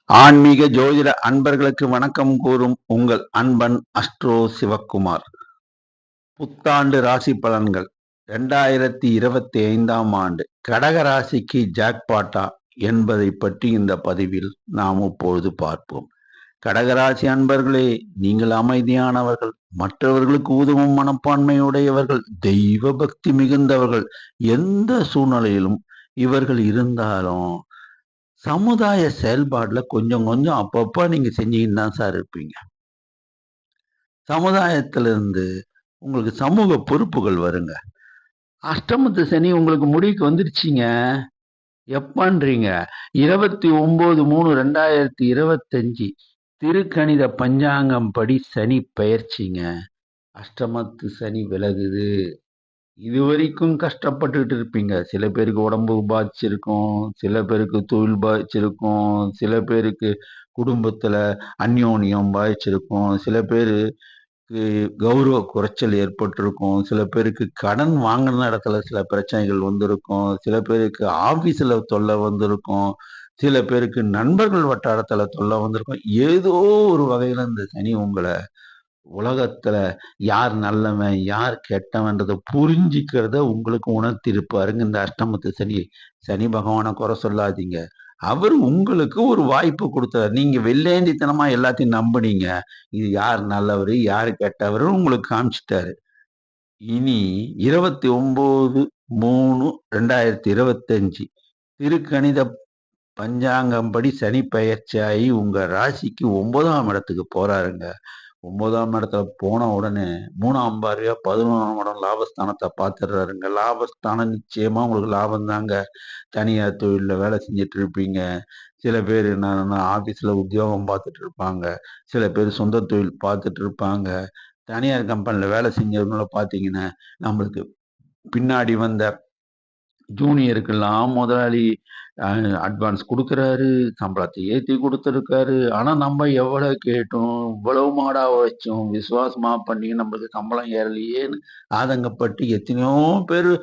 ஆன்மீக ஜோதிட அன்பர்களுக்கு வணக்கம் கூறும் உங்கள் அன்பன் அஸ்ட்ரோ சிவக்குமார். புத்தாண்டு ராசி பலன்கள் 2025ஆம் ஆண்டு கடக ராசிக்கு ஜாக்பாட்டா என்பதை பற்றி இந்த பதிவில் நாம் இப்பொழுது பார்ப்போம். கடகராசி அன்பர்களே, நீங்கள் அமைதியானவர்கள், மற்றவர்களுக்கு உதவும் மனப்பான்மையுடையவர்கள், தெய்வ பக்தி மிகுந்தவர்கள். எந்த சூழ்நிலையிலும் இவர்கள் இருந்தாலும் சமுதாய செயல்பாடுல கொஞ்சம் கொஞ்சம் அப்பப்ப நீங்க செஞ்சுக்கிட்டு தான் சார் இருப்பீங்க. சமுதாயத்திலிருந்து உங்களுக்கு சமூக பொறுப்புகள் வருங்க. அஷ்டமத்து சனி உங்களுக்கு முடிவுக்கு வந்துருச்சுங்க. எப்பன்றீங்க? 29/3/2025 திருக்கணித பஞ்சாங்கம் படி சனி பெயர்ச்சிங்க. அஷ்டமத்து சனி விலகுது. இதுவரைக்கும் கஷ்டப்பட்டுட்டு இருப்பீங்க. சில பேருக்கு உடம்பு பாதிச்சிருக்கும், சில பேருக்கு தொழில் பாதிச்சிருக்கும், சில பேருக்கு குடும்பத்துல அந்யோன்யம் பாதிச்சிருக்கும், சில பேருக்கு கௌரவ குறைச்சல் ஏற்பட்டிருக்கும், சில பேருக்கு கடன் வாங்கின இடத்துல சில பிரச்சனைகள் வந்திருக்கும், சில பேருக்கு ஆபீஸ்ல தொல்லை வந்திருக்கும், சில பேருக்கு நண்பர்கள் வட்டாரத்துல தொல்லை வந்திருக்கும். ஏதோ ஒரு வகையில இந்த சனி உங்களை உலகத்துல யார் நல்லவன் யார் கெட்டவன்றதை புரிஞ்சிக்கிறத உங்களுக்கு உணர்த்தி இருப்பாருங்க இந்த அஷ்டமத்து சனி. சனி பகவானை குறை சொல்லாதீங்க. அவர் உங்களுக்கு ஒரு வாய்ப்பு கொடுத்தாரு. நீங்க வெள்ளேந்தித்தனமா எல்லாத்தையும் நம்புனீங்க. இது யார் நல்லவரு யார் கெட்டவரு உங்களுக்கு காமிச்சிட்டாரு. இனி 29/3/2025 திருக்கணித பஞ்சாங்கம் படி சனி பெயர்ச்சியாகி உங்க ராசிக்கு 9ஆம் இடத்துக்கு போறாருங்க. 9ஆம் இடத்துல போன உடனே 3ஆம் பார்வையா 11ஆம் இடம் லாபஸ்தானத்தை பார்த்துடுறாருங்க. லாபஸ்தானம் நிச்சயமா உங்களுக்கு லாபம் தாங்க. தனியார் தொழில்ல வேலை செஞ்சுட்டு இருப்பீங்க. சில பேர் என்னன்னா ஆபீஸ்ல உத்தியோகம் பார்த்துட்டு இருப்பாங்க. சில பேர் சொந்த தொழில் பார்த்துட்டு இருப்பாங்க. தனியார் கம்பெனில வேலை செஞ்சவங்கள பார்த்தீங்கன்னா, நம்மளுக்கு பின்னாடி வந்த ஜூனியருக்கெல்லாம் முதலாளி அட்வான்ஸ் குடுக்குறாரு. சம்பளத்த ஏத்தி குடுத்துருக்காரு. ஆனா, நம்ம எவ்வளோ கேட்டோம், இவ்வளவு மாடா உழைச்சோம், விசுவாசமா பண்ணி நம்மளுக்கு சம்பளம் ஏறலையேன்னு ஆதங்கப்பட்டு எத்தனையோ பேரு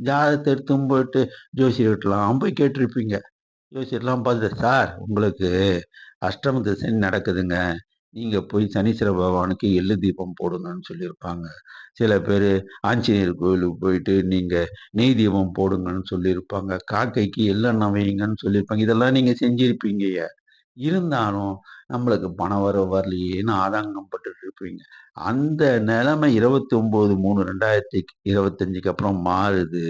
ஜாதகத்த எடுத்துன்னு போயிட்டு ஜோசியர்கிட்டலாம் போய் கேட்டிருப்பீங்க. ஜோசியர்லாம் பார்த்துட்டு, "சார் உங்களுக்கு அஷ்டமத்து சனி நடக்குதுங்க. நீங்க போய் சனீஸ்வர பகவானுக்கு எள்ளு தீபம் போடுங்கன்னு" சொல்லியிருப்பாங்க. சில பேரு ஆஞ்சநேயர் கோயிலுக்கு போயிட்டு நீங்க நெய் தீபம் போடுங்கன்னு சொல்லியிருப்பாங்க. காக்கைக்கு எள்ளெண்ணெய் வையுங்கன்னு சொல்லியிருப்பாங்க. இதெல்லாம் நீங்க செஞ்சிருப்பீங்கய்யா. இருந்தாலும் நம்மளுக்கு பணம் வரலையேன்னு ஆதங்கம் பட்டுட்டு இருப்பீங்க. அந்த நிலைமை 29/3/2025க்கு அப்புறம் மாறுது.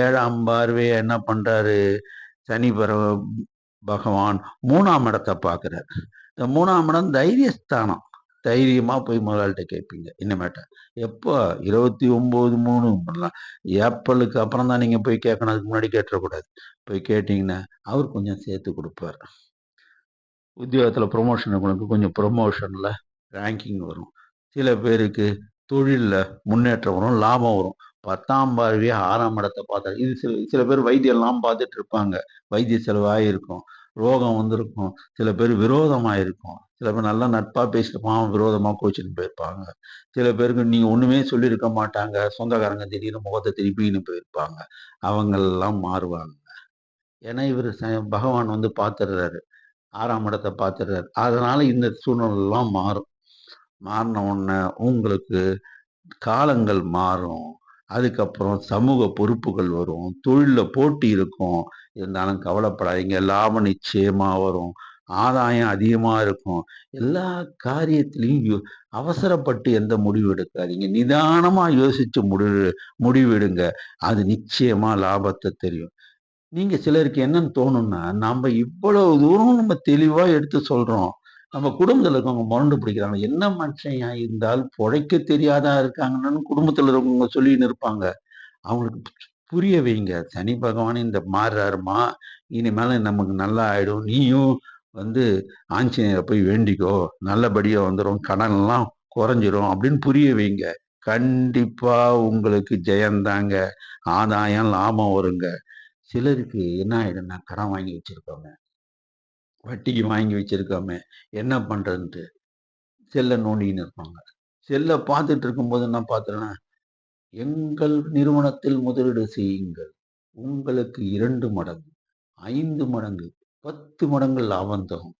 7ஆம் பார்வையா என்ன பண்றாரு? சனி பகவான் 3ஆம் இடத்த பார்க்கிறார். இந்த 3ஆம் இடம் தைரியஸ்தானம். தைரியமா போய் முதலாளிட்ட கேட்பீங்க இனிமேட்டு. எப்போ 29/3 பண்ணலாம். ஏப்ரலுக்கு அப்புறம் தான் நீங்க போய் கேட்கணும். அதுக்கு முன்னாடி கேட்டுறக்கூடாது. போய் கேட்டீங்கன்னா, அவர் கொஞ்சம் சேர்த்து குடுப்பாரு. உத்தியோகத்துல ப்ரமோஷன் உங்களுக்கு கொஞ்சம் ப்ரமோஷன்ல ரேங்கிங் வரும். சில பேருக்கு தொழில்ல முன்னேற்றம் வரும், லாபம் வரும். 10ஆம் பார்வையா 6ஆம் இடத்த பார்த்தா இது சில சில பேர் வைத்தியம்லாம் பார்த்துட்டு இருப்பாங்க. வைத்திய செலவு ஆயிருக்கும். ரோகம் வந்திருக்கும். சில பேர் விரோதம் ஆயிருக்கும். சில பேர் நல்லா நட்பா பேசியிருப்பான், விரோதமா கோச்சிட்டு போயிருப்பாங்க. சில பேருக்கு நீங்க ஒண்ணுமே சொல்லியிருக்க மாட்டாங்க. சொந்தக்காரங்க திடீர்னு முகத்த திருப்பின்னு போயிருப்பாங்க. அவங்கெல்லாம் மாறுவாங்க. ஏன்னா இவரு பகவான் வந்து பார்த்துடுறாரு. 6ஆம் இடத்த பார்த்துடுறாரு. அதனால இந்த சூழ்நிலைலாம் மாறும். மாறுன உடனே உங்களுக்கு காலங்கள் மாறும். அதுக்கப்புறம் சமூக பொறுப்புகள் வரும். தொழில்ல போட்டி இருக்கும். இருந்தாலும் கவலைப்படாதீங்க. லாபம் நிச்சயமா வரும். ஆதாயம் அதிகமா இருக்கும். எல்லா காரியத்திலயும் அவசரப்பட்டு எந்த முடிவு எடுக்காதீங்க. நிதானமா யோசிச்சு முடிவெடுங்க. அது நிச்சயமா லாபத்த தெரியும். நீங்க சிலருக்கு என்னன்னு தோணும்னா, நம்ப இவ்வளவு தூரம் நம்ம தெளிவா எடுத்து சொல்றோம். நம்ம குடும்பத்துல இருக்கவங்க மொரண்டு பிடிக்கிறாங்க. என்ன மனுஷன்யா இந்த ஆள் பொழைக்க தெரியாதா இருக்காங்கன்னு குடும்பத்துல இருக்கவங்க சொல்லின்னு இருப்பாங்க. அவங்களுக்கு புரிய வைங்க. சனி பகவான் இந்த மாறுறாரும்மா. இனிமேல நமக்கு நல்லா ஆயிடும். நீயும் வந்து ஆஞ்சநேயர போய் வேண்டிக்கோ. நல்லபடியா வந்துரும். கடன்லாம் குறைஞ்சிரும் அப்படின்னு புரிய வைங்க. கண்டிப்பா உங்களுக்கு ஜெயம்தாங்க. ஆதாயம், லாபம் வருங்க. சிலருக்கு என்ன ஆயிடும்னா, கடன் வாங்கி வச்சிருக்கோங்க. வட்டிக்கு வாங்கி வச்சிருக்கோமே, என்ன பண்றதுன்ட்டு செல்ல நோண்டின்னு இருப்பாங்க. செல்ல பார்த்துட்டு இருக்கும்போது என்ன பார்த்துருவேன், "எங்கள் நிறுவனத்தில் முதலீடு செய்யுங்கள். உங்களுக்கு 2 மடங்கு, 5 மடங்கு, 10 மடங்கு லாபம் தரும்."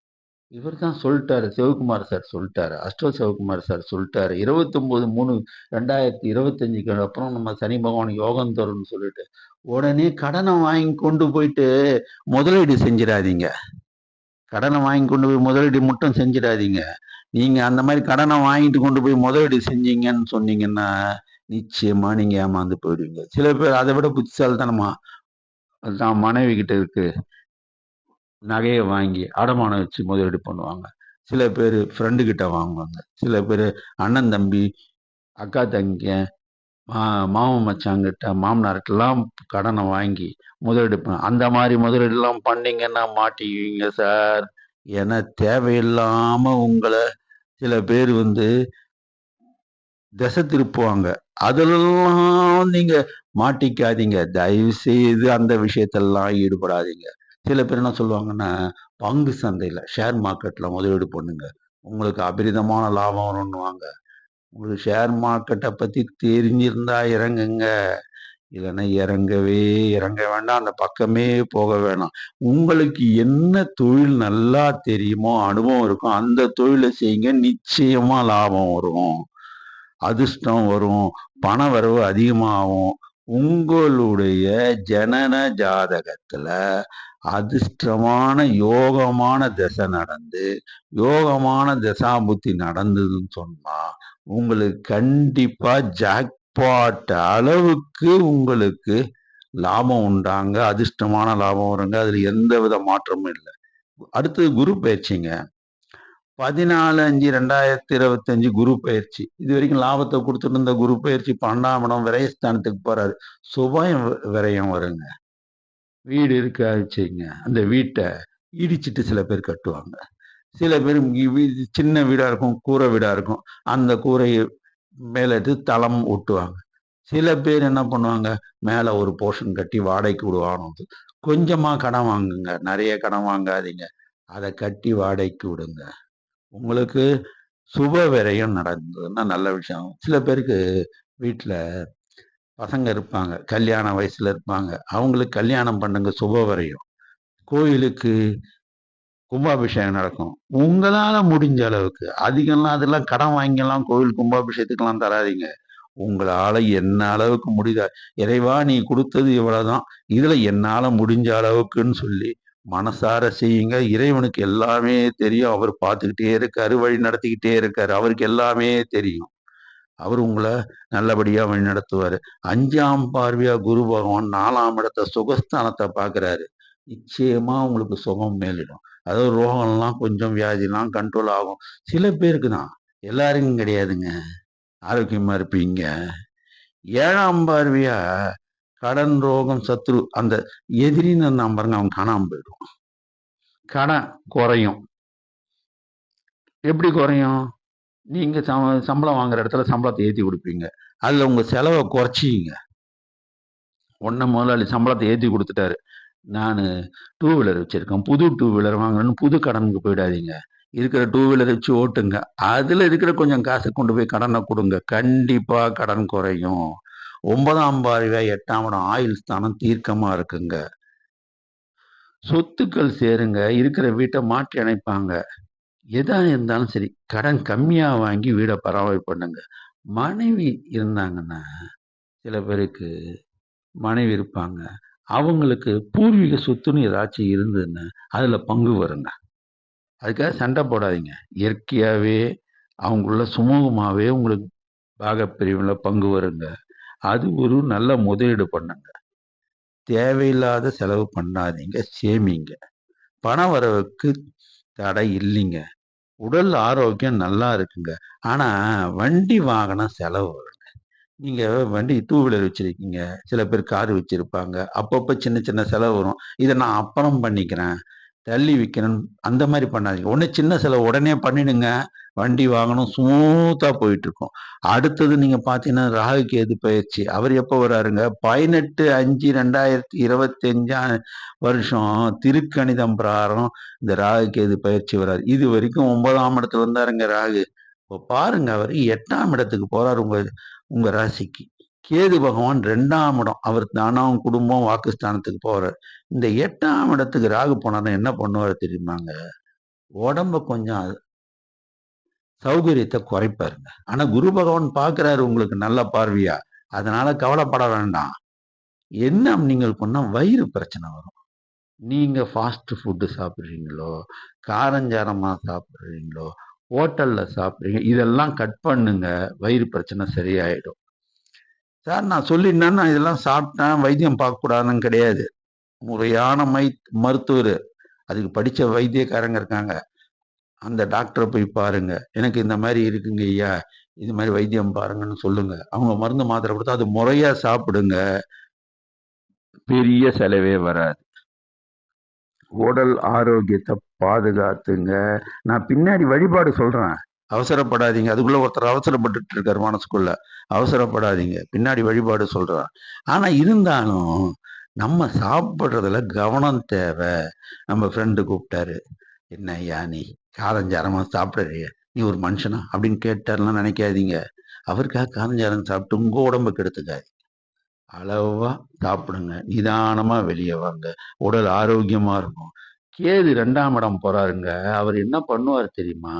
இவர் தான் சொல்ட்டாரு. சிவகுமார் சார் சொல்ட்டாரு. அஸ்ட்ரோ சிவகுமார் சார் சொல்ட்டாரு. 29/3/2025க்கு அப்புறம் நம்ம சனி பகவான் யோகம் தரும்னு சொல்லிட்டு. உடனே கடன வாங்கி கொண்டு போயிட்டு முதலீடு செஞ்சிராதீங்க. கடன வாங்கி கொண்டு போய் முதலீடு மட்டும் செஞ்சிடாதீங்க. நீங்க அந்த மாரி கடன வாங்கிட்டு கொண்டு போய் முதலீடு செஞ்சீங்கன்னு சொன்னீங்கன்னா, நிச்சயமா நீங்க ஏமாந்து போயிடுவீங்க. சில பேர் அத விட புத்திசாலித்தனமா, தான் மனைவி கிட்ட இருக்கு நகைய வாங்கி அடமானம் வச்சு முதலீடு பண்ணுவாங்க. சில பேரு ஃப்ரெண்டு கிட்ட வாங்குவாங்க. சில பேரு அண்ணன், தம்பி, அக்கா, தங்கிங்க, மாமன் மச்சான்கிட்ட, மாமனார்ட்டலாம் கடன வாங்கி முதலீடு அந்த மாரி முதலீடுலாம் பண்ணீங்கன்னா மாட்டிக்குவீங்க சார். ஏன்னா தேவையில்லாம உங்கள சில பேர் வந்து திசை திருப்புவாங்க. அதுலலாம் நீங்க மாட்டிக்காதீங்க. தயவு செய்து அந்த விஷயத்தெல்லாம் ஈடுபடாதீங்க. சில பேர் என்ன சொல்லுவாங்கன்னா, பங்கு சந்தையில, ஷேர் மார்க்கெட்ல முதலீடு பண்ணுங்க. உங்களுக்கு அபரிதமான லாபம் வருன்னுவாங்க. உங்களுக்கு ஷேர் மார்க்கெட்ட பத்தி தெரிஞ்சிருந்தா இறங்குங்க. இல்லன்னா இறங்க வேண்டாம். அந்த பக்கமே போக வேணாம். உங்களுக்கு என்ன தொழில் நல்லா தெரியுமோ, அனுபவம் இருக்கோ, அந்த தொழில செய்யுங்க. நிச்சயமா லாபம் வரும். அதிர்ஷ்டம் வரும். பண வரவு அதிகமாகும். உங்களுடைய ஜனன ஜாதகத்துல அதிர்ஷ்டமான, யோகமான திசை நடந்து, யோகமான தசாபுத்தி நடந்ததுன்னு சொன்னா, உங்களுக்கு கண்டிப்பா ஜாக்பாட் அளவுக்கு உங்களுக்கு லாபம் உண்டாங்க. அதிர்ஷ்டமான லாபம் வருங்க. அதுல எந்தவித மாற்றமும் இல்ல. அடுத்தது குரு பயிற்சிங்க. 14/5/2025 குரு பயிற்சி. இதுவரைக்கும் லாபத்த குடுத்துட்டு இருந்த குரு பயிற்சி 12ஆம் இடம் விரயஸ்தானத்துக்கு போறாரு. சுபம் விரயம் வருங்க. வீடு இருக்கு வச்சுக்கங்க. அந்த வீட்ட இடிச்சிட்டு சில பேர் கட்டுவாங்க. சில பேர் சின்ன வீடா இருக்கும், கூரை வீடா இருக்கும். அந்த கூரைய மேல எடுத்து தளம் ஒட்டுவாங்க. சில பேர் என்ன பண்ணுவாங்க, மேல ஒரு போர்ஷன் கட்டி வாடகைக்கு விடுவாங்க. கொஞ்சமா கடன் வாங்குங்க. நெறைய கடன் வாங்காதீங்க. அத கட்டி வாடகைக்கு விடுங்க. உங்களுக்கு சுப விரயம் நடந்ததுன்னா நல்ல விஷயம். சில பேருக்கு வீட்ல பசங்க இருப்பாங்க. கல்யாண வயசுல இருப்பாங்க. அவங்களுக்கு கல்யாணம் பண்ணுங்க சுப விரயம். கோயிலுக்கு கும்பாபிஷேகம் நடக்கும். உங்களால முடிஞ்ச அளவுக்கு, அதிகம்லாம் அதெல்லாம் கடன் வாங்கிலாம் கோவில் கும்பாபிஷேகத்துக்குலாம் தராதீங்க. உங்களால என்ன அளவுக்கு முடியுதோ, இறைவா நீ குடுத்தது இவ்வளவுதான். இதுல என்னால முடிஞ்ச அளவுக்குன்னு சொல்லி மனசார செய்யுங்க. இறைவனுக்கு எல்லாமே தெரியும். அவர் பார்த்துக்கிட்டே இருக்காரு. வழி நடத்திக்கிட்டே இருக்காரு. அவருக்கு எல்லாமே தெரியும். அவரு உங்கள நல்லபடியா வழிநடத்துவாரு. 5ஆம் பார்வையா குரு பகவான் 4ஆம் இடத்த சுகஸ்தானத்த பார்க்கிறாரு. நிச்சயமா உங்களுக்கு சுகம் மேலிடும். அதாவது ரோகம்லாம் கொஞ்சம் வியாதிலாம் கண்ட்ரோல் ஆகும். சில பேருக்கு தான். எல்லாருக்கும் கிடையாதுங்க. ஆரோக்கியமா இருப்பீங்க. 7ஆம் பார்வையா கடன், ரோகம், சத்ரு அந்த எதிரின்னு இருந்தான் பாருங்க, அவன் காணாம போயிடுவான். கடன் குறையும். எப்படி குறையும்? நீங்க சம்பளம் வாங்குற இடத்துல சம்பளத்த ஏத்தி குடுப்பீங்க. அதுல உங்க செலவ குறைச்சிக்கிங்க. முதலாளி சம்பளத்த ஏத்தி குடுத்துட்டாரு. நானு டூ வீலர் வச்சிருக்கேன். புது டூ வீலர் வாங்கணும்னு புது கடனுக்கு போயிடாதீங்க. இருக்கிற டூ வீலர் வச்சு ஓட்டுங்க. அதுல இருக்கிற கொஞ்சம் காசு கொண்டு போய் கடன குடுங்க. கண்டிப்பா கடன் குறையும். 9ஆம் பார்வை 8ஆம் இடம் ஆயுள் ஸ்தானம் தீர்க்கமா இருக்குங்க. சொத்துக்கள் சேருங்க. இருக்கிற வீட்ட மாற்றி அமைப்பாங்க. எதா இருந்தாலும் சரி, கடன் கம்மியா வாங்கி வீட பராமரிப்பு பண்ணுங்க. மனைவி இருந்தாங்கன்னா, சில பேருக்கு மனைவி இருப்பாங்க. அவங்களுக்கு பூர்வீக சொத்துன்னு ஏதாச்சும் இருந்ததுன்னா, அதுல பங்கு வருங்க. அதுக்காக சண்டை போடாதீங்க. இயற்கையாவே அவங்களுக்குள்ள சுமூகமாவே உங்களுக்கு பாகப்பிரிவில பங்கு வருங்க. அது ஒரு நல்ல முதலீடு பண்ணுங்க. தேவையில்லாத செலவு பண்ணாதீங்க. சேமிங்க. பண வரவுக்கு தடை இல்லைங்க. உடல் ஆரோக்கியம் நல்லா இருக்குங்க. ஆனா, வண்டி வாகனம் செலவு வரும். நீங்க வண்டி டூ வீலர் வச்சிருக்கீங்க. சில பேர் கார் வச்சிருப்பாங்க. அப்பப்ப சின்ன சின்ன செலவு வரும். இத நான் அப்புறம் பண்ணிக்கிறேன். தள்ளி வைக்கிறேன். அந்த மாரி பண்ணாதீங்க. ஒண்ணு சின்ன செலவு உடனே பண்ணிடுங்க. வண்டி வாங்கணும் ஸ்மூத்தா போயிட்டுருக்கும். அடுத்தது நீங்க பார்த்தீங்கன்னா, ராகு கேது பயிற்சி. அவர் எப்போ வராருங்க? 18/5/2025 வருஷம் திருக்கணிதம் பிரகாரம் இந்த ராகு கேது பயிற்சி வராரு. இதுவரைக்கும் 9ஆம் இடத்துல இருந்தாருங்க ராகு. இப்போ பாருங்க அவரு 8ஆம் இடத்துக்கு போறாரு உங்க உங்க ராசிக்கு. கேது பகவான் 2ஆம் இடம். அவர் தனம், குடும்பம், வாக்குஸ்தானத்துக்கு போறார். இந்த 8ஆம் இடத்துக்கு ராகு போனாருன்னா என்ன பண்ணுவாரு தெரியுமாங்க? உடம்ப கொஞ்சம் சௌகரியத்தை குறைப்பாருங்க. ஆனா குரு பகவான் பார்க்கிறாரு உங்களுக்கு நல்ல பார்வையா. அதனால கவலைப்பட வேண்டாம். என்ன நீங்கள் பண்ணா வயிறு பிரச்சனை வரும். நீங்க ஃபாஸ்ட் ஃபுட் சாப்பிடுறீங்களோ, காரஞ்சாரமா சாப்பிடுறீங்களோ, ஹோட்டல்ல சாப்பிடுறீங்க, இதெல்லாம் கட் பண்ணுங்க. வயிறு பிரச்சனை சரியாயிடும். சார் நான் சொல்லியிருந்தேன்னா இதெல்லாம் சாப்பிட்டேன், வைத்தியம் பார்க்கக்கூடாதுன்னு கிடையாது. முறையான மருத்துவர், அதுக்கு படிச்ச வைத்தியக்காரங்க இருக்காங்க. அந்த டாக்டர போய் பாருங்க. எனக்கு இந்த மாரி இருக்குங்க ஐயா. இது மாரி வைத்தியம் பாருங்கன்னு சொல்லுங்க. அவங்க மருந்து, மாத்திரை குடுத்தா அது முறையா சாப்பிடுங்க. பெரிய செலவே வராது. உடல் ஆரோக்கியத்த பாதுகாத்துங்க. நான் பின்னாடி வழிபாடு சொல்றேன். அவசரப்படாதீங்க. அதுக்குள்ள ஒருத்தர் அவசரப்பட்டுட்டு இருக்காரு மனசுக்குள்ள. அவசரப்படாதீங்க. பின்னாடி வழிபாடு சொல்றேன். ஆனா இருந்தாலும், நம்ம சாப்பிடுறதுல கவனம் தேவ. நம்ம ஃப்ரெண்டு கூப்பிட்டாரு. "என்ன ஐயா நீ காரஞ்சாரமா சாப்பிடுறியே, நீ ஒரு மனுஷனா?" அப்படின்னு கேட்டாருலாம் நினைக்காதீங்க. அவருக்காக காரஞ்சாரம் சாப்பிட்டு உங்க உடம்ப கெடுத்துக்காதீங்க. அளவா சாப்பிடுங்க. நிதானமா வெளிய வாங்க. உடல் ஆரோக்கியமா இருக்கும். கேது 2ஆம் இடம் போறாருங்க. அவர் என்ன பண்ணுவாரு தெரியுமா?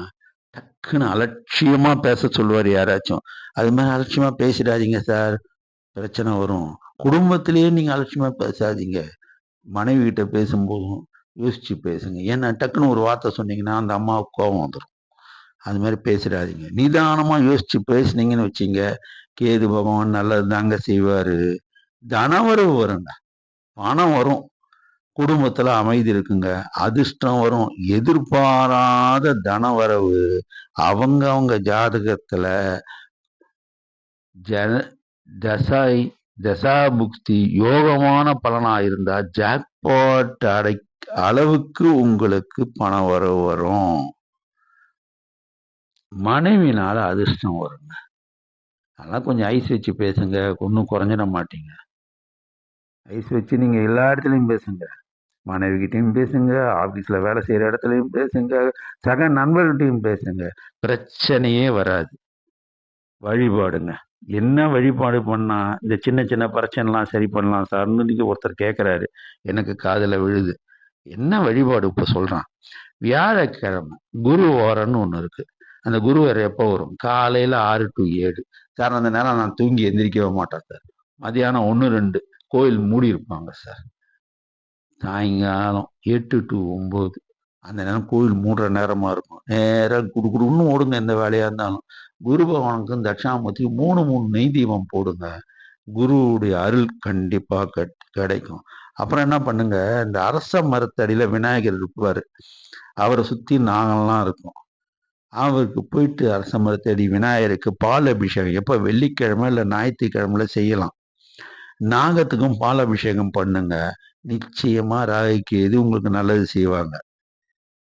டக்குன்னு அலட்சியமா பேச சொல்லுவாரு யாராச்சும். அது மாரி அலட்சியமா பேசிடாதீங்க சார். பிரச்சனை வரும். குடும்பத்திலேயே நீங்க அலட்சியமா பேசாதீங்க. மனைவி கிட்ட பேசும்போதும் யோசிச்சு பேசுங்க. ஏன்னா டக்குன்னு ஒரு வார்த்தை சொன்னீங்கன்னா, அந்த அம்மாவுக்கு கோவம் வந்துரும். அது மாரி பேசிடாதீங்க. நிதானமா யோசிச்சு பேசுனீங்கன்னு வச்சுங்க, கேது பகவான் நல்லது தாங்க செய்வாரு. தனவரவு வருங்க. பணம் வரும். குடும்பத்துல அமைதி இருக்குங்க. அதிர்ஷ்டம் வரும். எதிர்பாராத தனவரவு அவங்க ஜாதகத்துல ஜன தசை தசாபுக்தி யோகமான பலனா இருந்தா ஜாக்பாட் அளவுக்கு உங்களுக்கு பண வரவு வரும். மனைவினால அதிர்ஷ்டம் வருங்க. அதெல்லாம் கொஞ்சம் ஐஸ் வச்சு பேசுங்க. ஒண்ணும் குறைஞ்சிட மாட்டீங்க. ஐஸ் வச்சு நீங்க எல்லா இடத்துலயும் பேசுங்க. மனைவிகிட்டயும் பேசுங்க, ஆபீஸ்ல வேலை செய்யற இடத்துலயும் பேசுங்க, சக நண்பர்கிட்டயும் பேசுங்க. பிரச்சனையே வராது. வழிபாடுங்க. என்ன வழிபாடு பண்ணா இந்த சின்ன சின்ன பிரச்சனைலாம் சரி பண்ணலாம் சார்ன்னு இன்னைக்கு ஒருத்தர் கேட்கிறாரு. எனக்கு காதுல விழுது. என்ன வழிபாடு இப்ப சொல்றான். வியாழக்கிழமை குருவாரம்னு ஒண்ணு இருக்கு. அந்த குருவாரம் எப்போ வரும்? காலையில 6 to 7. சார் அந்த நேரம் நான் தூங்கி எந்திரிக்கவே மாட்டேன் சார். மதியானம் 1, 2 கோயில் மூடி இருப்பாங்க சார். சாயங்காலம் 8 to 9 அந்த நேரம் கோயில் மூடுற நேரமா இருக்கும். நேரா குடுகுடுன்னு ஓடுங்க எந்த வேலையா இருந்தாலும். குரு பகவானுக்கும் தட்சிணாமூர்த்திக்கும் 3 நெய் தீபம் போடுங்க. குருவுடைய அருள் கண்டிப்பா கிடைக்கும். அப்புறம் என்ன பண்ணுங்க, இந்த அரச மரத்தடியில விநாயகர் இருப்பாரு. அவரை சுத்தி நாங்கெல்லாம் இருக்கோம். அவருக்கு போயிட்டு அரச மரத்தடி விநாயகருக்கு பால் அபிஷேகம் எப்ப வெள்ளிக்கிழமை இல்ல ஞாயிற்றுக்கிழமையில செய்யலாம். நாகத்துக்கும் பால் அபிஷேகம் பண்ணுங்க. நிச்சயமா ராகு கேது உங்களுக்கு நல்லது செய்வாங்க.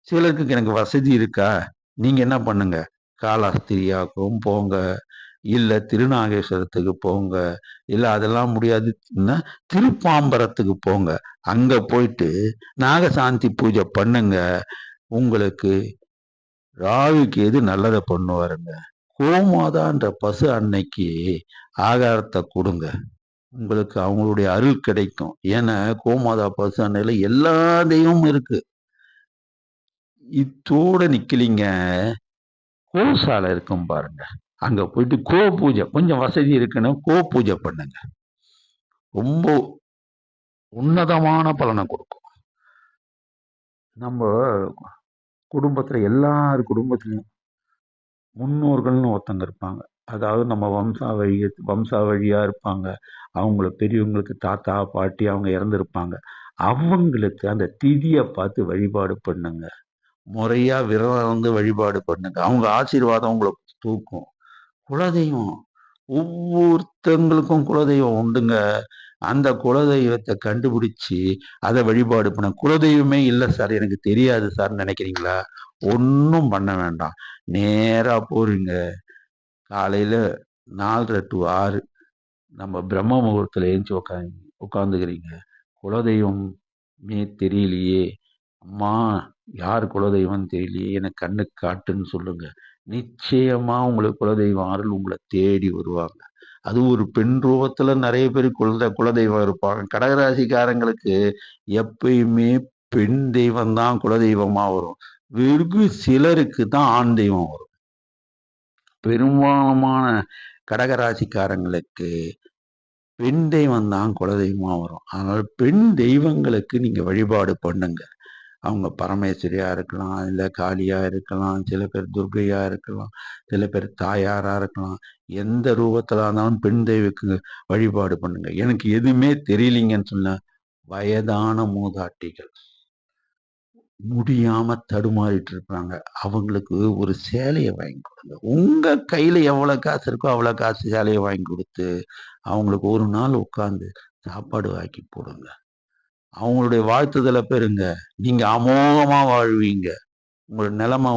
சிலருக்கு எனக்கு வசதி இருக்கா, நீங்க என்ன பண்ணுங்க, காலாஸ்திரியாக்கும் போங்க, இல்ல திருநாகேஸ்வரத்துக்கு போங்க, இல்ல அதெல்லாம் முடியாதுன்னா திருப்பாம்பரத்துக்கு போங்க. அங்க போயிட்டு நாகசாந்தி பூஜை பண்ணுங்க. உங்களுக்கு ராகு கேது நல்லத பண்ணுவாருங்க. கோமாதான்ற பசு அன்னைக்கு ஆகாரத்தை கொடுங்க. உங்களுக்கு அவங்களுடைய அருள் கிடைக்கும். ஏன்னா கோமாதா பசு அன்னையில எல்லா தெய்வமும் இருக்கு. இத்தோட நிக்கலிங்க. கோசாலை இருக்கும் பாருங்க. அங்க போயிட்டு கோ பூஜை கொஞ்சம் வசதி இருக்குன்னு கோ பூஜை பண்ணுங்க. ரொம்ப உன்னதமான பலனை கொடுக்கும். நம்ம குடும்பத்துல எல்லார் குடும்பத்திலயும் முன்னோர்கள்னு ஒருத்தங்க இருப்பாங்க. அதாவது நம்ம வம்சாவழியா இருப்பாங்க. அவங்கள பெரியவங்களுக்கு தாத்தா, பாட்டி அவங்க இறந்திருப்பாங்க. அவங்களுக்கு அந்த திதிய பார்த்து வழிபாடு பண்ணுங்க. முறையா விரதம் இருந்து வழிபாடு பண்ணுங்க. அவங்க ஆசீர்வாதம் உங்கள தூக்கும். குலதெய்வம். ஒவ்வொருத்தங்களுக்கும் குலதெய்வம் உண்டுங்க. அந்த குலதெய்வத்த கண்டுபிடிச்சு, அத வழிபாடு பண்ண குலதெய்வமே இல்ல சார், எனக்கு தெரியாது சார்ன்னு நெனைக்கிறீங்களா? ஒண்ணும் பண்ண வேண்டாம். நேரா போறீங்க. காலையில 4:30 to 6 நம்ம பிரம்ம முகூர்த்தத்துல எந்திச்சு உட்காந்துக்கிறீங்க. குலதெய்வமே தெரியலையே! அம்மா யார் குலதெய்வம்னு தெரியலையே! எனக்கு கண்ணுக்கு காட்டுன்னு சொல்லுங்க. நிச்சயமா உங்களுக்கு குலதெய்வம் அருள் உங்கள தேடி வருவாங்க. அது ஒரு பெண் ரூபத்துல நெறைய பேர் குலதெய்வம் இருப்பாங்க. கடகராசிக்காரங்களுக்கு எப்பயுமே பெண் தெய்வம் தான் குலதெய்வமா வரும். வெகு சிலருக்கு தான் ஆண் தெய்வம் வரும். பெரும்பாலான கடகராசிக்காரங்களுக்கு பெண் தெய்வம் தான் குலதெய்வமா வரும். அதனால பெண் தெய்வங்களுக்கு நீங்க வழிபாடு பண்ணுங்க. அவங்க பரமேஸ்வரியா இருக்கலாம், இல்ல காளியா இருக்கலாம், சில பேர் துர்க்கையா இருக்கலாம், சில பேர் தாயாரா இருக்கலாம். எந்த ரூபத்துல இருந்தாலும் பெண் தெய்வக்கு வழிபாடு பண்ணுங்க. எனக்கு எதுவுமே தெரியலீங்கன்னு சொன்ன வயதான மூதாட்டிகள் முடியாம தடுமாறிட்டு இருப்பாங்க. அவங்களுக்கு ஒரு சேலைய வாங்கி கொடுங்க. உங்க கையில எவ்வளவு காசு இருக்கோ அவ்வளவு காசு சேலைய வாங்கி கொடுத்து அவங்களுக்கு ஒரு நாள் உட்கார்ந்து சாப்பாடு ஆக்கி போடுங்க. அவங்களுடைய வாழ்த்துதலை பெறுங்க. நீங்க அமோகமா வாழ்வீங்க. உங்க நிலைமை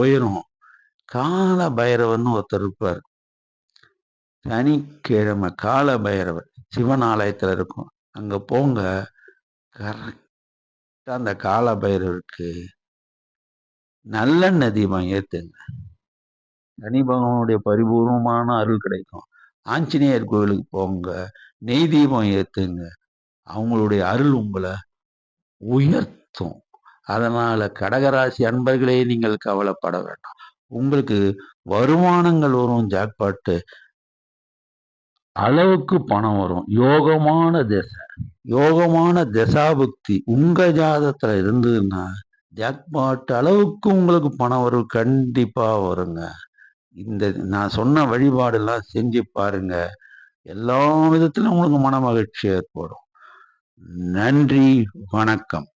உயரும். கால பைரவர்னு ஒருத்தர் இருப்பார். சனிக்கிழமை கால பைரவர் சிவன் ஆலயத்துல இருக்கும். அங்க போங்க. கரெக்டா அந்த கால பைரவருக்கு நல்லெண்ணெய் தீபம் ஏத்துங்க. சனி பகவானுடைய பரிபூர்வமான அருள் கிடைக்கும். ஆஞ்சநேயர் கோவிலுக்கு போங்க, நெய் தீபம் ஏத்துங்க. அவங்களுடைய அருள் உங்களை உயர்த்தும். அதனால கடகராசி அன்பர்களே, நீங்கள் கவலைப்பட வேண்டாம். உங்களுக்கு வருமானங்கள் வரும். ஜாக்பாட்டு அளவுக்கு பணம் வரும். யோகமான திசை, யோகமான தசாபுக்தி உங்க ஜாதகத்துல இருந்ததுன்னா ஜாக்பாட் அளவுக்கு உங்களுக்கு பணம் வரும். கண்டிப்பா வருங்க. இந்த நான் சொன்ன வழிபாடெல்லாம் செஞ்சு பாருங்க. எல்லா விதத்திலும் உங்களுக்கு மன மகிழ்ச்சி ஏற்படும். நன்றி, வணக்கம்.